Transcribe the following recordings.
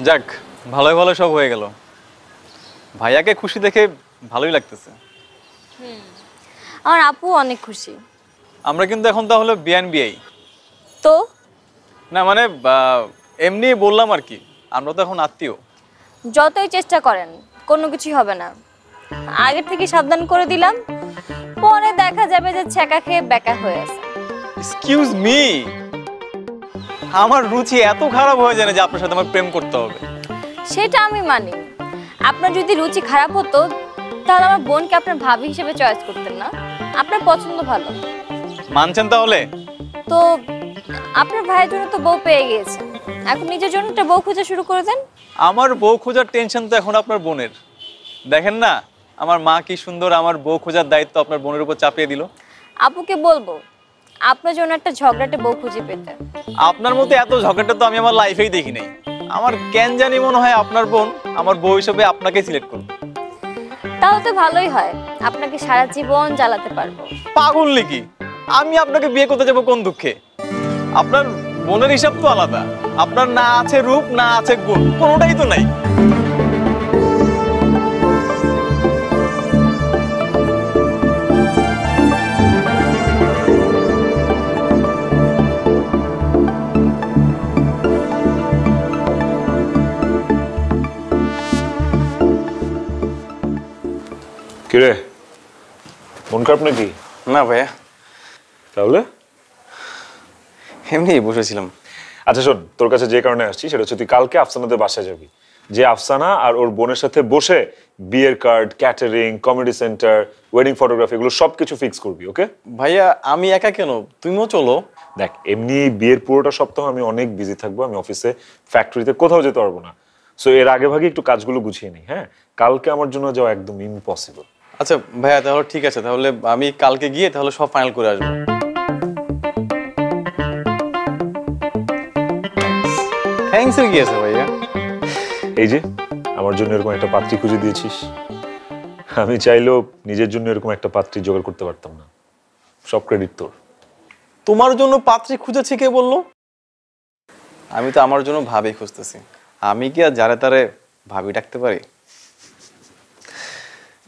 যাক, ভালোই ভালো সব হয়ে গেল। ভাইয়াকে খুশি দেখে ভালোই লাগতেছে। আমার আপু অনেক খুশি। আমরা কিন্তু এখন তাহলে বিআই তো না, মানে এমনি বললাম আর কি, আমরা তো এখন আত্মীয়। যতই চেষ্টা করেন কোনো কিছুই হবে না। আগে থেকে সাবধান করে দিলাম, পরে দেখা যাবে যে ছ্যাঁকা খেয়ে বেকা হয়ে আছে। এক্সকিউজ মি, আমার রুচি এত খারাপ হয়ে যায় না যে আপনার সাথে আমার প্রেম করতে হবে? সেটা আমি মানি। আপনার যদি রুচি খারাপ হতো তাহলে আমার বোনকে আপনার ভাবি হিসেবে চয়েস করতেন না। আপনার পছন্দ ভালো। মানছেন তাহলে? তো আপনার ভাইয়ের জন্য তো বউ পেয়ে গিয়েছে, এখন নিজের জন্য একটা বউ খোঁজা শুরু করে দেন। আমার বউ খোঁজার টেনশন তো এখন আপনার বোনের। দেখেন না আমার মা কি সুন্দর আমার বউ খোঁজার দায়িত্ব আপনার বোনের উপর চাপিয়ে দিল। আপুকে বলবো আপনার জন্য একটা ঝগড়াটে বউ খুঁজে পেতে। আপনার মতো এত ঝগড়াটা তো আমি আমার লাইফেই দেখি নাই। আমার কেন জানি মনে হয় আপনার বোন আমার বউ হিসেবে আপনাকে সিলেক্ট করবে। তাহলে তো ভালোই হয়, আপনাকে সারা জীবন জ্বালাতে পারবো। পাগল নাকি? আমি আপনাকে বিয়ে করতে যাবো কোন দুঃখে? আপনার বোনের হিসাব তো আলাদা। আপনার না আছে রূপ, না আছে গুণ, কোনোটাই তো নাই। কিরে, মন খারাপ নাকি? না ভাইয়া, তাহলে এমনি বসেছিলাম। আচ্ছা শোন, তোর কাছে যে কারণে আসছি সেটা হচ্ছে তুই কালকে আফসানাদের বাসায় যাবি। যে আফসানা আর ওর বোনের সাথে বসে বিয়ের card, catering, comedy centre, wedding photography এগুলো সবকিছু ফিক্স করবি। ওকে ভাইয়া আমি একা কেন, তুমিও চলো। দেখ, এমনি বিয়ের পুরোটা সপ্তাহ আমি অনেক বিজি থাকবো, আমি অফিসে, ফ্যাক্টরিতে কোথাও যেতে পারবো না। সো এর আগে ভাগে একটু কাজগুলো গুছিয়ে নিই। হ্যাঁ, কালকে আমার জন্য যাওয়া একদম ইম্পসিবল। আচ্ছা ভাইয়া তাহলে ঠিক আছে, তাহলে আমি কালকে গিয়ে তাহলে সব ফাইনাল করে আসবো। থ্যাঙ্কস এর কি আছে ভাইয়া? এই যে আমার জন্য এরকম একটা পাত্রী খুঁজে দিয়েছিস। আমি চাইলেও নিজের জন্য এরকম একটা পাত্রী জোগাড় করতে পারতাম না। সব ক্রেডিট তোর। তোমার জন্য পাত্রী খুঁজেছি কে বললো? আমি তো আমার জন্য ভাবি খুঁজতেছি। আমি কি আর যারে তারে ভাবি ডাকতে পারি?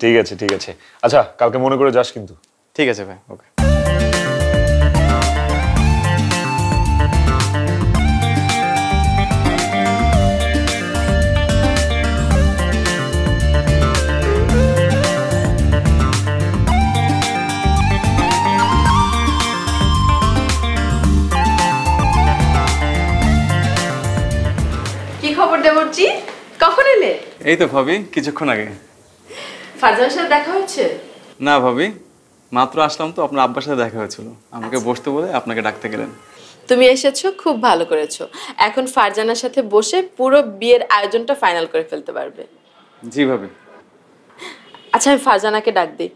ঠিক আছে ঠিক আছে, আচ্ছা কালকে মনে করে যাস কিন্তু। ঠিক আছে ভাই, ওকে। কি খবর দেবরজি, কখন এলে? এই তো ভাবি কিছুক্ষণ আগে। ফারজানের সাথে দেখা হয়েছে? না ভাবি, মাত্র আসলাম তো, আপনার আব্বার সাথে দেখা হয়েছিল, আমাকে বসতে বলে আপনাকে ডাকতে গেলেন। তুমি এসেছো, খুব ভালো করেছো। এখন ফারজানার সাথে বসে পুরো বিয়ের আয়োজনটা ফাইনাল করে ফেলতে পারবে। জি ভাবি। আচ্ছা আমি ফারজানাকে ডাক দিই।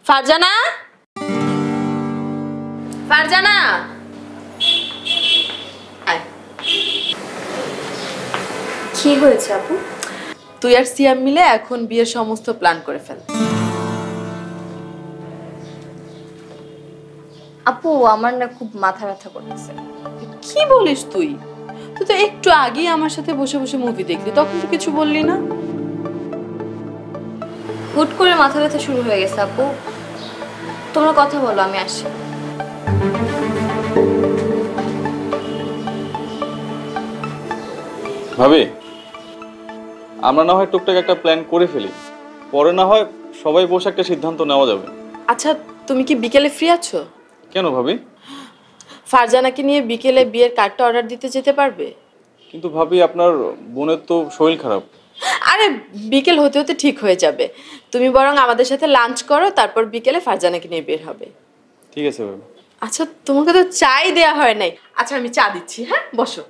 ফারজানা, ফারজানা আয়। কি হয়েছে আপু? তুই আর সিয়াম মিলে এখন বিয়ের সমস্ত প্ল্যান করে ফেল। আপু আমার না খুব মাথা ব্যথা করতেছে। কি বলিস তুই? তুই তো একটু আগেই আমার সাথে বসে বসে মুভি দেখলি, তখন তো কিছু বললি না। হুট করে মাথা ব্যথা শুরু হয়ে গেছে আপু। তোমরা কথা বলো, আমি আসি। ভাবি আমরা না হয় টুকটাক একটা প্ল্যান করে ফেলি, পরে না হয় সবাই বসে একটা সিদ্ধান্ত নেওয়া যাবে। আচ্ছা তুমি কি বিকেলে ফ্রি আছো? কেন ভাবি? ফারজানাকে নিয়ে বিকেলে বিয়ের কার্ডটা অর্ডার দিতে যেতে পারবে? কিন্তু ভাবি আপনার বোনের তো শরীর খারাপ। আরে বিকেল হতে হতে ঠিক হয়ে যাবে। তুমি বরং আমাদের সাথে লাঞ্চ করো, তারপর বিকেলে ফারজানাকে নিয়ে বের হবে। ঠিক আছে ভাবি। আচ্ছা তোমাকে তো চাই দেয়া হয় নাই। আচ্ছা আমি চা দিচ্ছি, হ্যাঁ বসো।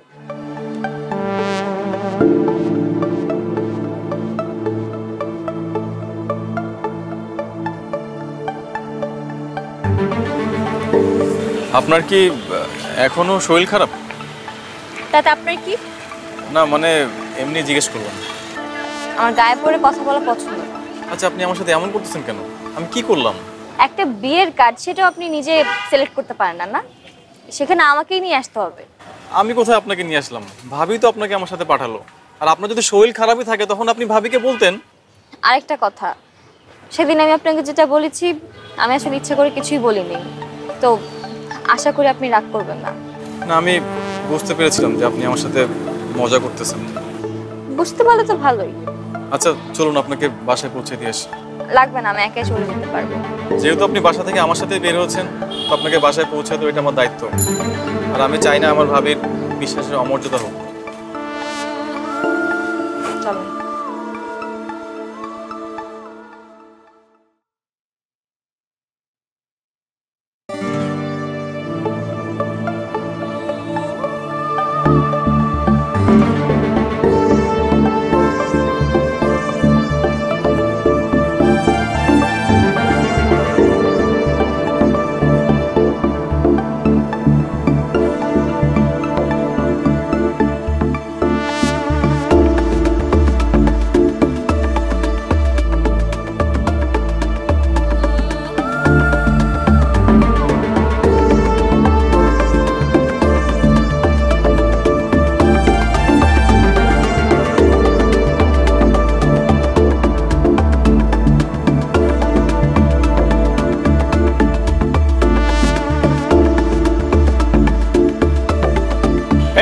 আপনার কি এখনো শরীর খারাপ? তাতে আপনার কি? না মানে এমনি জিজ্ঞেস করলাম। আমার গায়ে পড়ে কথা বলা পছন্দ না। আচ্ছা আপনি আমার সাথে এমন করতেছেন কেন? আমি কি করলাম? একটা বিয়ের কার্ড, সেটাও আপনি নিজে সিলেক্ট করতে পারেন না, না? সেখানে আমাকেই নিয়ে আসতে হবে। আমি কোথায় আপনাকে নিয়ে আসলাম? ভাবি তো আপনাকে আমার সাথে পাঠালো। আর আপনার যদি শরীর খারাপই থাকে তখন আপনি ভাবিকে বলতেন। আরেকটা কথা, সেদিন আমি আপনাকে যেটা বলেছি আমি আসলে ইচ্ছা করে কিছুই বলিনি, তো আশা করি আপনি রাগ করবেন না। না, আমি বুঝতে পেরেছিলাম যে আপনি আমার সাথে মজা করতেছেন। বুঝতে পারলে তো ভালোই। আচ্ছা চলুন আপনাকে বাসায় পৌঁছে দিয়ে আসি। লাগবে না, আমি একাই চলে যেতে পারবো। যেহেতু আপনি বাসা থেকে আমার সাথে বের হচ্ছেন, তো আপনাকে বাসায় পৌঁছে তো এটা আমার দায়িত্ব। আর আমি চাই না আমার ভাবির বিশ্বাসের অমর্যাদা হোক। চলুন।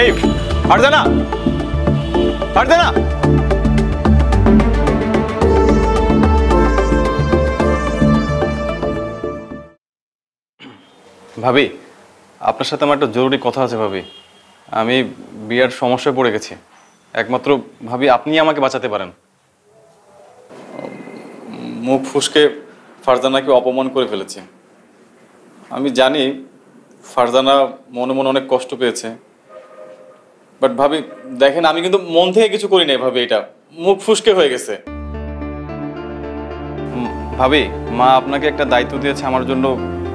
এই ফারজানা, ফারজানা, ভাবি আপনার সাথে আমার একটা জরুরি কথা আছে ভাবি। আমি বিয়ের সমস্যায় পড়ে গেছি, একমাত্র ভাবি আপনি আমাকে বাঁচাতে পারেন। মুখ ফুসকে ফারজানাকে অপমান করে ফেলেছে। আমি জানি ফারজানা মনে মনে অনেক কষ্ট পেয়েছে, বাট ভাবি দেখেন আমি কিন্তু মন থেকে কিছু করি নাই ভাবি, এটা মুখ ফুসকে হয়ে গেছে। ভাবি মা আপনাকে একটা দায়িত্ব দিয়েছে আমার জন্য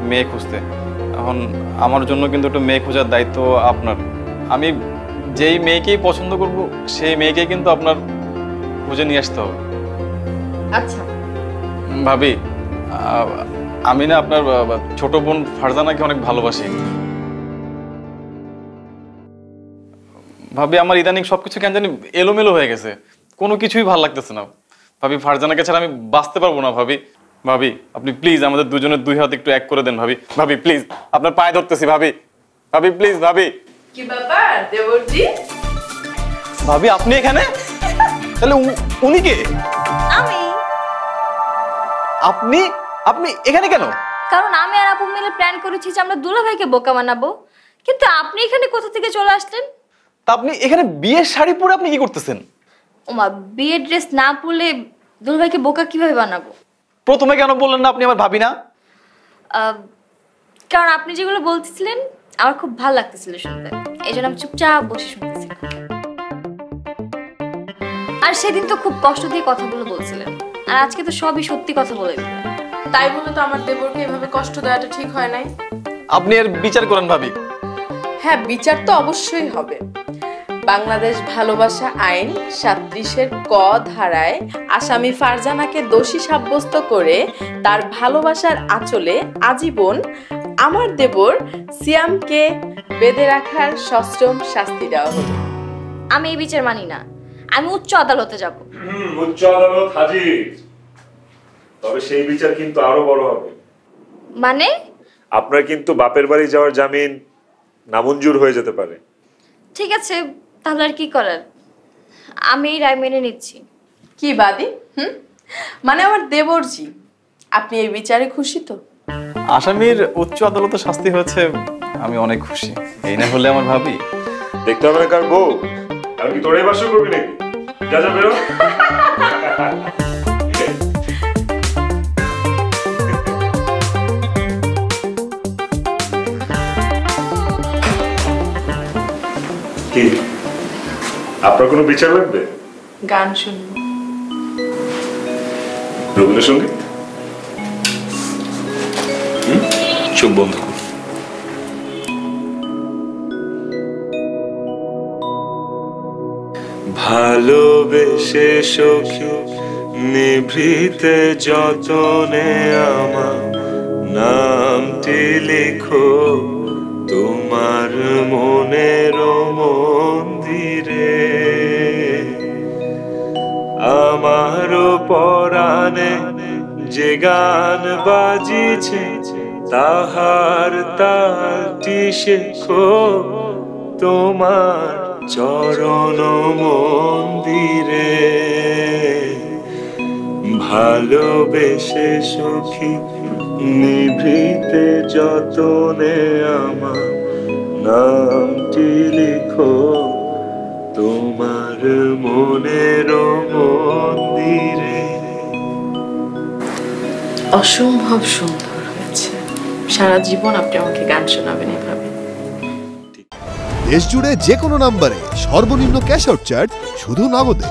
মেয়ে খুঁজতে, এখন আমার জন্য কিন্তু একটা মেয়ে খোঁজার দায়িত্ব আপনার। আমি যেই মেয়েকেই পছন্দ করব সেই মেয়েকেই কিন্তু আপনার খুঁজে নিয়ে আসতে হবে। আচ্ছা ভাবি আমি না আপনার ছোট বোন ফারজানাকে অনেক ভালোবাসি। ভাবি আমার ইদানিং সবকিছু কেন জানি এলোমেলো হয়ে গেছে, কোনো কিছুই ভালো লাগতেছে না ভাবি। ফারজানাকে ছাড়া আমি বাঁচতে পারবো না ভাবি। ভাবি আপনি প্লিজ আমাদের দুজনের দুই হাত একটু এক করে দেন ভাবি। ভাবি প্লিজ আপনার পায়ে ধরতেছি ভাবি। ভাবি প্লিজ ভাবি। কি ব্যাপার দেবরজি? ভাবি আপনি এখানে? তাহলে উনি কে? আমি। আপনি আপনি এখানে কেন? কারণ আমি আর আপু মিলে প্ল্যান করেছি যে আমরা দুলাভাইকে বোকা বানাবো, কিন্তু আপনি এখানে কোথা থেকে চলে আসলেন? তা আপনি এখানে বিয়ের শাড়ি পরে আপনি কি করতেছেন? ওমা, বিয়ের ড্রেস না পরলে দুলাভাইকে বোকা কিভাবে বানাবো? প্রথমে কেন বললেন না আপনি আমার ভাবি না? কারণ আপনি যেগুলো বলতেছিলেন আমার খুব ভালো লাগতেছিল শুনতে, এই জন্য আমি চুপচাপ বসে শুনতেছিলাম। আর সেদিন তো খুব কষ্ট দিয়ে কথাগুলো বলছিলেন, আর আজকে তো সবই সত্যি কথা বলে দিলেন। তাই বলে তো আমার দেবরকে এভাবে কষ্ট দেওয়াটা ঠিক হয় নাই। আপনি এর বিচার করেন ভাবি। হ্যাঁ, বিচার তো অবশ্যই হবে। বাংলাদেশ ভালোবাসা আইন 37-এর ক ধারায় আসামি ফারজানাকে দোষী সাব্যস্ত করে তার ভালোবাসার আঁচলে আজীবন আমার দেবর সিয়ামকে বেঁধে রাখার সশ্রম শাস্তি দেওয়া হলো। আমি এই বিচার মানি না, আমি উচ্চ আদালতে যাব। উচ্চ আদালত হাজির, তবে সেই বিচার কিন্তু আরো বড় হবে। মানে? আপনার কিন্তু বাপের বাড়ি যাওয়ার জামিন নামঞ্জুর হয়ে যেতে পারে। ঠিক আছে, তাহলে আর কি করার, আমি এই রায় মেনে নিচ্ছি। কি বাদী? মানে আমার দেবরজি, আপনি এই বিচারে খুশি তো? আসামির উচ্চ আদালতে শাস্তি হয়েছে, আমি অনেক খুশি। এই না হলে আমার ভাবি। দেখতে হবে না কার বউ, আমি কি তোরাই বাসর করবি নাকি? যা যা বেরো। কি আপনার কোনো বিচার লাগবে? গান শুনবো। রবীন্দ্রসঙ্গীত? চোখ বন্ধ করুন। ভালোবেসে সখী নিভৃতে যতনে আমার নামটি লিখো তোমার মনের মন্দিরে। আমারও পরাণে যে গান বাজিছে তাহার তালটি শেখো তোমার চরণ মন্দিরে। ভালোবেসে সুখী নিভৃতে যতনে আমার নামটি লিখো তোমার মনের মন্দিরে। অসম্ভব সুন্দর হয়েছে। সারা জীবন আপনি আমাকে গান শোনাবেন এভাবে। দেশ জুড়ে যে কোনো নম্বরে সর্বনিম্ন ক্যাশ আউট চার্জ শুধু নগদে।